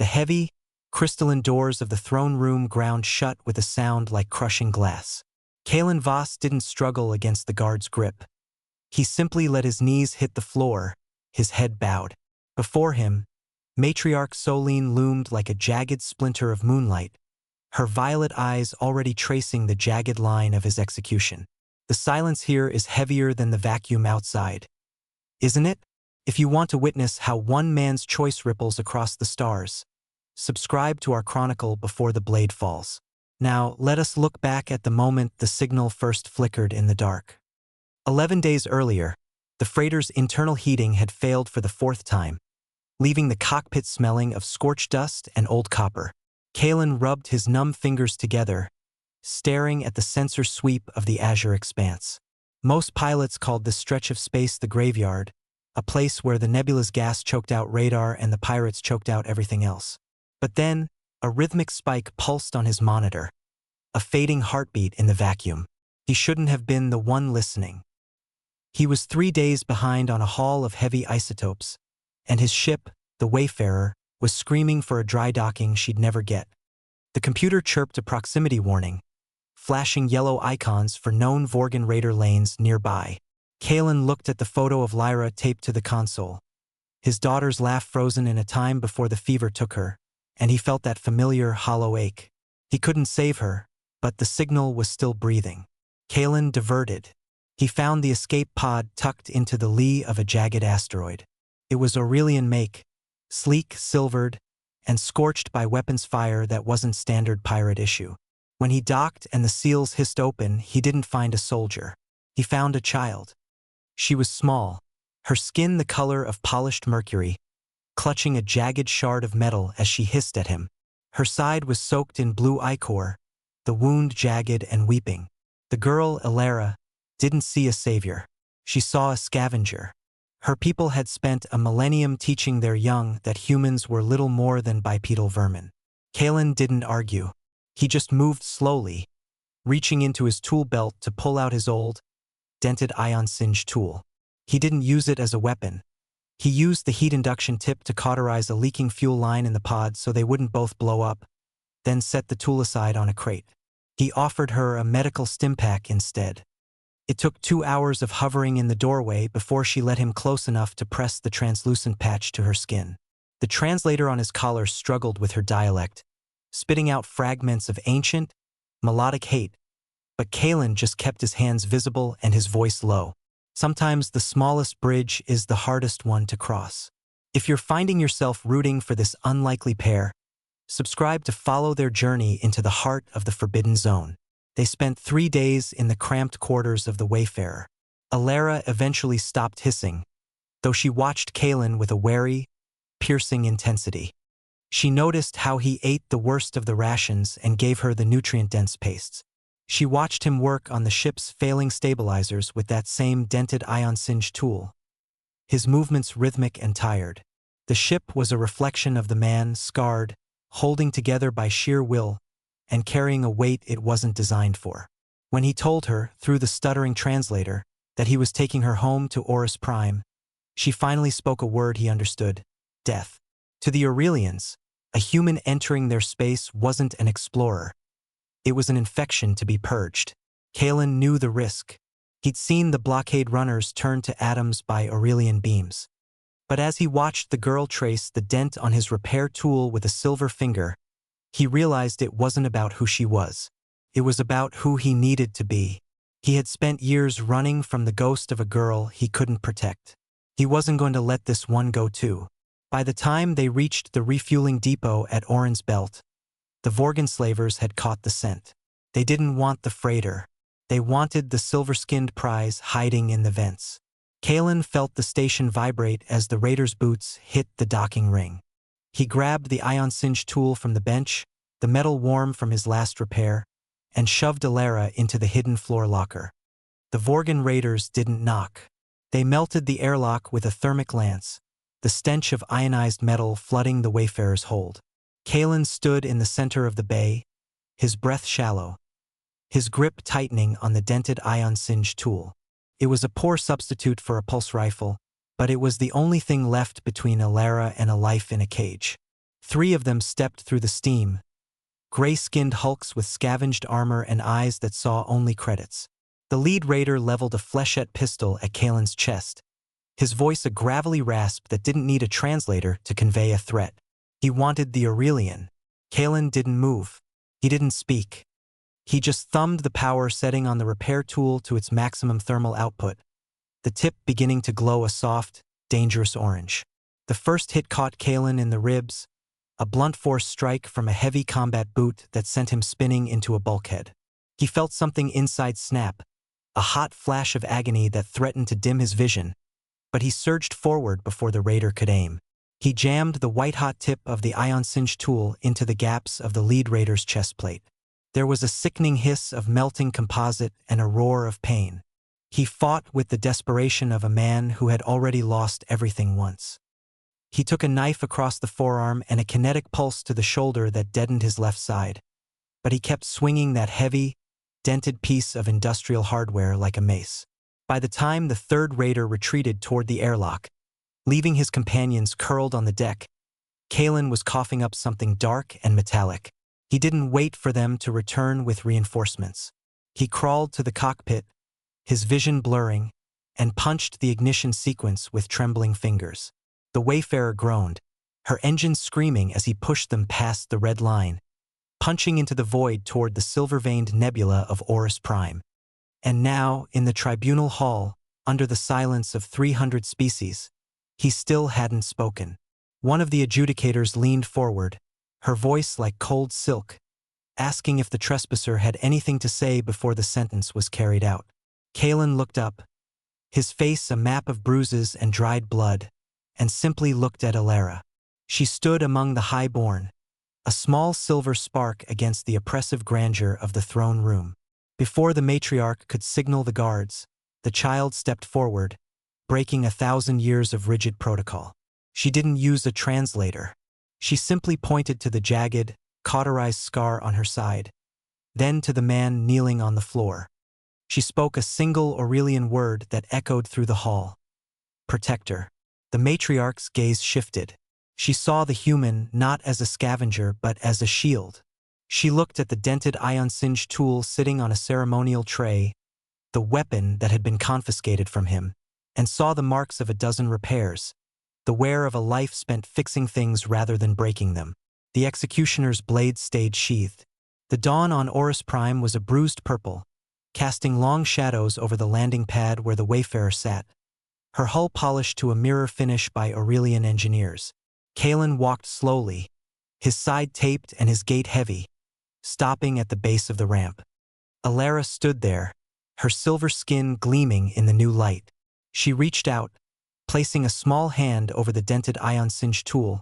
The heavy, crystalline doors of the throne room ground shut with a sound like crushing glass. Kalen Voss didn't struggle against the guard's grip. He simply let his knees hit the floor, his head bowed. Before him, Matriarch Solene loomed like a jagged splinter of moonlight, her violet eyes already tracing the jagged line of his execution. The silence here is heavier than the vacuum outside, isn't it? If you want to witness how one man's choice ripples across the stars, subscribe to our chronicle before the blade falls. Now, let us look back at the moment the signal first flickered in the dark. 11 days earlier, the freighter's internal heating had failed for the 4th time, leaving the cockpit smelling of scorched dust and old copper. Kalen rubbed his numb fingers together, staring at the sensor sweep of the azure expanse. Most pilots called this stretch of space the graveyard, a place where the nebula's gas choked out radar and the pirates choked out everything else. But then, a rhythmic spike pulsed on his monitor, a fading heartbeat in the vacuum. He shouldn't have been the one listening. He was 3 days behind on a haul of heavy isotopes, and his ship, the Wayfarer, was screaming for a dry docking she'd never get. The computer chirped a proximity warning, flashing yellow icons for known Vorgan raider lanes nearby. Kalen looked at the photo of Lyra taped to the console, his daughter's laugh frozen in a time before the fever took her, and he felt that familiar hollow ache. He couldn't save her, but the signal was still breathing. Kalen diverted. He found the escape pod tucked into the lee of a jagged asteroid. It was Aurelian make, sleek, silvered, and scorched by weapons fire that wasn't standard pirate issue. When he docked and the seals hissed open, he didn't find a soldier. He found a child. She was small, her skin the color of polished mercury, clutching a jagged shard of metal as she hissed at him. Her side was soaked in blue ichor, the wound jagged and weeping. The girl, Elara, didn't see a savior. She saw a scavenger. Her people had spent a millennium teaching their young that humans were little more than bipedal vermin. Kalen didn't argue. He just moved slowly, reaching into his tool belt to pull out his old, dented ion singe tool. He didn't use it as a weapon. He used the heat induction tip to cauterize a leaking fuel line in the pod so they wouldn't both blow up, then set the tool aside on a crate. He offered her a medical stimpack instead. It took 2 hours of hovering in the doorway before she let him close enough to press the translucent patch to her skin. The translator on his collar struggled with her dialect, spitting out fragments of ancient, melodic hate, but Kalen just kept his hands visible and his voice low. Sometimes the smallest bridge is the hardest one to cross. If you're finding yourself rooting for this unlikely pair, subscribe to follow their journey into the heart of the Forbidden Zone. They spent 3 days in the cramped quarters of the Wayfarer. Elara eventually stopped hissing, though she watched Kalen with a wary, piercing intensity. She noticed how he ate the worst of the rations and gave her the nutrient-dense pastes. She watched him work on the ship's failing stabilizers with that same dented ion singe tool, his movements rhythmic and tired. The ship was a reflection of the man, scarred, holding together by sheer will, and carrying a weight it wasn't designed for. When he told her, through the stuttering translator, that he was taking her home to Horus Prime, she finally spoke a word he understood: death. To the Aurelians, a human entering their space wasn't an explorer. It was an infection to be purged. Kalen knew the risk. He'd seen the blockade runners turn to atoms by Aurelian beams. But as he watched the girl trace the dent on his repair tool with a silver finger, he realized it wasn't about who she was. It was about who he needed to be. He had spent years running from the ghost of a girl he couldn't protect. He wasn't going to let this one go too. By the time they reached the refueling depot at Orin's Belt, the Vorgan slavers had caught the scent. They didn't want the freighter. They wanted the silver-skinned prize hiding in the vents. Kalen felt the station vibrate as the raider's boots hit the docking ring. He grabbed the ion singe tool from the bench, the metal warm from his last repair, and shoved Elara into the hidden floor locker. The Vorgan raiders didn't knock. They melted the airlock with a thermic lance, the stench of ionized metal flooding the Wayfarer's hold. Kalen stood in the center of the bay, his breath shallow, his grip tightening on the dented ion singe tool. It was a poor substitute for a pulse rifle, but it was the only thing left between Elara and a life in a cage. 3 of them stepped through the steam, gray-skinned hulks with scavenged armor and eyes that saw only credits. The lead raider leveled a flechette pistol at Kalen's chest, his voice a gravelly rasp that didn't need a translator to convey a threat. He wanted the Aurelian. Kalen didn't move. He didn't speak. He just thumbed the power setting on the repair tool to its maximum thermal output, the tip beginning to glow a soft, dangerous orange. The first hit caught Kalen in the ribs, a blunt force strike from a heavy combat boot that sent him spinning into a bulkhead. He felt something inside snap, a hot flash of agony that threatened to dim his vision, but he surged forward before the raider could aim. He jammed the white-hot tip of the ion singe tool into the gaps of the lead raider's chest plate. There was a sickening hiss of melting composite and a roar of pain. He fought with the desperation of a man who had already lost everything once. He took a knife across the forearm and a kinetic pulse to the shoulder that deadened his left side, but he kept swinging that heavy, dented piece of industrial hardware like a mace. By the time the third raider retreated toward the airlock, leaving his companions curled on the deck, Kalen was coughing up something dark and metallic. He didn't wait for them to return with reinforcements. He crawled to the cockpit, his vision blurring, and punched the ignition sequence with trembling fingers. The Wayfarer groaned, her engine screaming as he pushed them past the red line, punching into the void toward the silver-veined nebula of Horus Prime. And now, in the tribunal hall, under the silence of 300 species, he still hadn't spoken. One of the adjudicators leaned forward, her voice like cold silk, asking if the trespasser had anything to say before the sentence was carried out. Kalen looked up, his face a map of bruises and dried blood, and simply looked at Alara. She stood among the highborn, a small silver spark against the oppressive grandeur of the throne room. Before the matriarch could signal the guards, the child stepped forward, breaking 1,000 years of rigid protocol. She didn't use a translator. She simply pointed to the jagged, cauterized scar on her side, then to the man kneeling on the floor. She spoke a single Aurelian word that echoed through the hall. Protector. The matriarch's gaze shifted. She saw the human not as a scavenger but as a shield. She looked at the dented ion singe tool sitting on a ceremonial tray, the weapon that had been confiscated from him, and saw the marks of a dozen repairs, the wear of a life spent fixing things rather than breaking them. The executioner's blade stayed sheathed. The dawn on Horus Prime was a bruised purple, casting long shadows over the landing pad where the Wayfarer sat, her hull polished to a mirror finish by Aurelian engineers. Kalen walked slowly, his side taped and his gait heavy, stopping at the base of the ramp. Alara stood there, her silver skin gleaming in the new light. She reached out, placing a small hand over the dented ion singe tool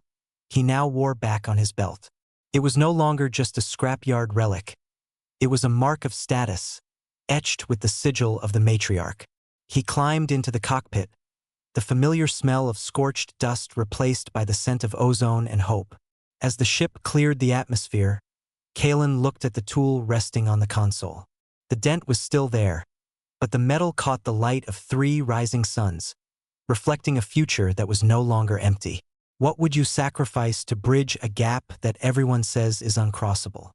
he now wore back on his belt. It was no longer just a scrapyard relic. It was a mark of status, etched with the sigil of the matriarch. He climbed into the cockpit, the familiar smell of scorched dust replaced by the scent of ozone and hope. As the ship cleared the atmosphere, Kalen looked at the tool resting on the console. The dent was still there, but the metal caught the light of 3 rising suns, reflecting a future that was no longer empty. What would you sacrifice to bridge a gap that everyone says is uncrossable?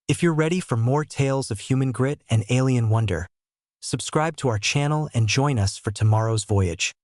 If you're ready for more tales of human grit and alien wonder, subscribe to our channel and join us for tomorrow's voyage.